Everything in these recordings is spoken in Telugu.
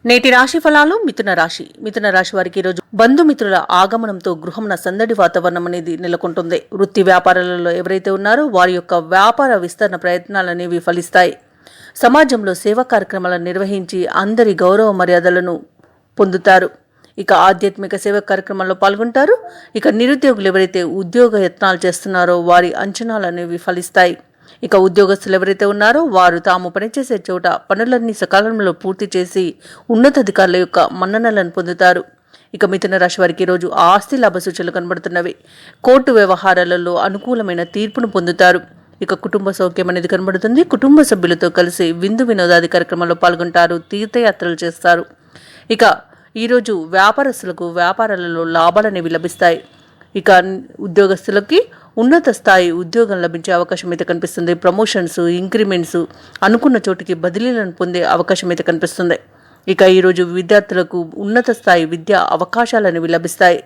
నేటి రాశి ఫలాలు మిథున రాశి వారికి ఈరోజు బంధుమిత్రుల ఆగమనంతో గృహంన సందడి వాతావరణం అనేది నెలకొంటుంది. వృత్తి వ్యాపారాలలో ఎవరైతే ఉన్నారో వారి యొక్క వ్యాపార విస్తరణ ప్రయత్నాలనేవి ఫలిస్తాయి. సమాజంలో సేవా కార్యక్రమాలను నిర్వహించి అందరి గౌరవ మర్యాదలను పొందుతారు. ఇక ఆధ్యాత్మిక సేవా కార్యక్రమాల్లో పాల్గొంటారు. ఇక నిరుద్యోగులు ఎవరైతే ఉద్యోగ యత్నాలు చేస్తున్నారో వారి అంచనాలు అనేవి ఫలిస్తాయి. ఇక ఉద్యోగస్తులు ఎవరైతే ఉన్నారో వారు తాము పనిచేసే చోట పనులన్నీ సకాలంలో పూర్తి చేసి ఉన్నతాధికారుల యొక్క మన్ననలను పొందుతారు. ఇక మిథున రాశి వారికి ఈరోజు ఆస్తి లాభ సూచనలు కనబడుతున్నవి. కోర్టు వ్యవహారాలలో అనుకూలమైన తీర్పును పొందుతారు. ఇక కుటుంబ సౌఖ్యం అనేది కనబడుతుంది. కుటుంబ సభ్యులతో కలిసి విందు వినోదాది కార్యక్రమాల్లో పాల్గొంటారు. తీర్థయాత్రలు చేస్తారు. ఇక ఈరోజు వ్యాపారస్తులకు వ్యాపారాలలో లాభాలు అనేవి లభిస్తాయి. ఇక ఉద్యోగస్తులకి ఉన్నత స్థాయి ఉద్యోగం లభించే అవకాశం అయితే కనిపిస్తుంది. ప్రమోషన్స్, ఇంక్రిమెంట్స్, అనుకున్న చోటికి బదిలీలను పొందే అవకాశం అయితే కనిపిస్తుంది. ఇక ఈరోజు విద్యార్థులకు ఉన్నత స్థాయి విద్యా అవకాశాలు అనేవి లభిస్తాయి.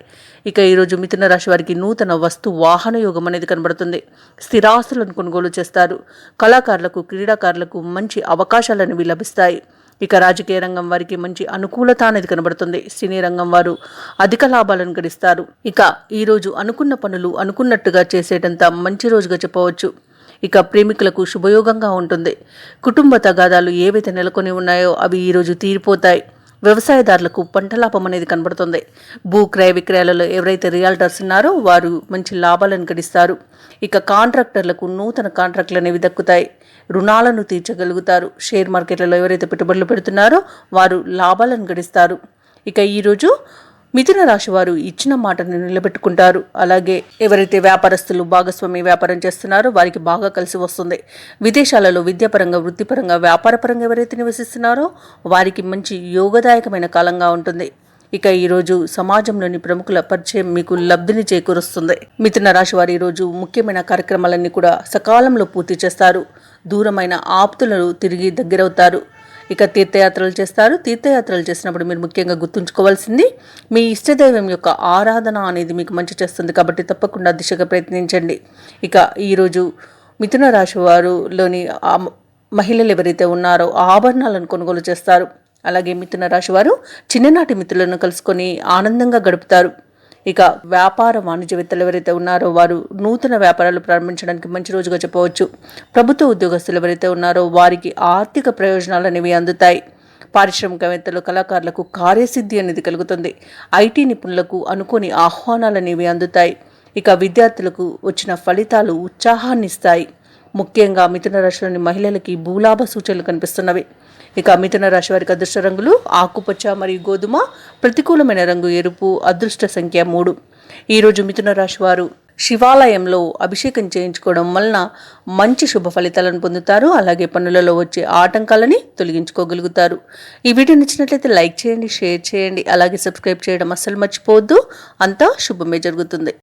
ఇక ఈరోజు మిథున రాశి వారికి నూతన వస్తు వాహన యోగం అనేది కనబడుతుంది. స్థిరాస్తులను కొనుగోలు చేస్తారు. కళాకారులకు, క్రీడాకారులకు మంచి అవకాశాలు అనేవి లభిస్తాయి. ఇక రాజకీయ రంగం వారికి మంచి అనుకూలత అనేది కనబడుతుంది. సినీ రంగం వారు అధిక లాభాలను గడిస్తారు. ఇక ఈరోజు అనుకున్న పనులు అనుకున్నట్టుగా చేసేటంత మంచి రోజుగా చెప్పవచ్చు. ఇక ప్రేమికులకు శుభయోగంగా ఉంటుంది. కుటుంబ తగాదాలు ఏవైతే నెలకొని ఉన్నాయో అవి ఈరోజు తీరిపోతాయి. వ్యవసాయదారులకు పంట లాభం అనేది కనబడుతుంది. భూ క్రయ విక్రయాలలో ఎవరైతే రియాల్టర్స్ ఉన్నారో వారు మంచి లాభాలను గడిస్తారు. ఇక కాంట్రాక్టర్లకు నూతన కాంట్రాక్టులు అనేవి దక్కుతాయి. రుణాలను తీర్చగలుగుతారు. షేర్ మార్కెట్లలో ఎవరైతే పెట్టుబడులు పెడుతున్నారో వారు లాభాలను గడిస్తారు. ఇక ఈరోజు మిథున రాశి వారు ఇచ్చిన మాటను నిలబెట్టుకుంటారు. అలాగే ఎవరైతే వ్యాపారస్తులు భాగస్వామి వ్యాపారం చేస్తున్నారో వారికి బాగా కలిసి వస్తుంది. విదేశాలలో విద్యాపరంగా, వృత్తిపరంగా, వ్యాపారపరంగా ఎవరైతే నివసిస్తున్నారో వారికి మంచి యోగదాయకమైన కాలంగా ఉంటుంది. ఇక ఈరోజు సమాజంలోని ప్రముఖుల పరిచయం మీకు లబ్ధిని చేకూరుస్తుంది. మిథున రాశి వారు ఈరోజు ముఖ్యమైన కార్యక్రమాలన్నీ కూడా సకాలంలో పూర్తి చేస్తారు. దూరమైన ఆప్తులను తిరిగి దగ్గరవుతారు. ఇక తీర్థయాత్రలు చేస్తారు. తీర్థయాత్రలు చేసినప్పుడు మీరు ముఖ్యంగా గుర్తుంచుకోవాల్సింది మీ ఇష్టదైవం యొక్క ఆరాధన అనేది మీకు మంచి చేస్తుంది. కాబట్టి తప్పకుండా దిశగా ప్రయత్నించండి. ఇక ఈరోజు మిథున రాశి వారులోని మహిళలు ఎవరైతే ఉన్నారో ఆభరణాలను కొనుగోలు చేస్తారు. అలాగే మిథున రాశి వారు చిన్ననాటి మిత్రులను కలుసుకొని ఆనందంగా గడుపుతారు. ఇక వ్యాపార వాణిజ్యవేత్తలు ఎవరైతే ఉన్నారో వారు నూతన వ్యాపారాలు ప్రారంభించడానికి మంచి రోజుగా చెప్పవచ్చు. ప్రభుత్వ ఉద్యోగస్తులు ఎవరైతే ఉన్నారో వారికి ఆర్థిక ప్రయోజనాలు అనేవి అందుతాయి. పారిశ్రామికవేత్తలు, కళాకారులకు కార్యసిద్ధి అనేది కలుగుతుంది. ఐటీ నిపుణులకు అనుకోని ఆహ్వానాలు అనేవి అందుతాయి. ఇక విద్యార్థులకు వచ్చిన ఫలితాలు ఉత్సాహాన్ని ఇస్తాయి. ముఖ్యంగా మిథున రాశిలోని మహిళలకి భూలాభ సూచనలు కనిపిస్తున్నవి. ఇక మిథున రాశి వారికి అదృష్ట రంగులు ఆకుపచ్చ మరియు గోధుమ, ప్రతికూలమైన రంగు ఎరుపు, అదృష్ట సంఖ్య 3. ఈరోజు మిథున రాశి వారు శివాలయంలో అభిషేకం చేయించుకోవడం వలన మంచి శుభ ఫలితాలను పొందుతారు. అలాగే పనులలో వచ్చే ఆటంకాలని తొలగించుకోగలుగుతారు. ఈ వీడియో నచ్చినట్లయితే లైక్ చేయండి, షేర్ చేయండి, అలాగే సబ్స్క్రైబ్ చేయడం అస్సలు మర్చిపోవద్దు. అంతా శుభమే జరుగుతుంది.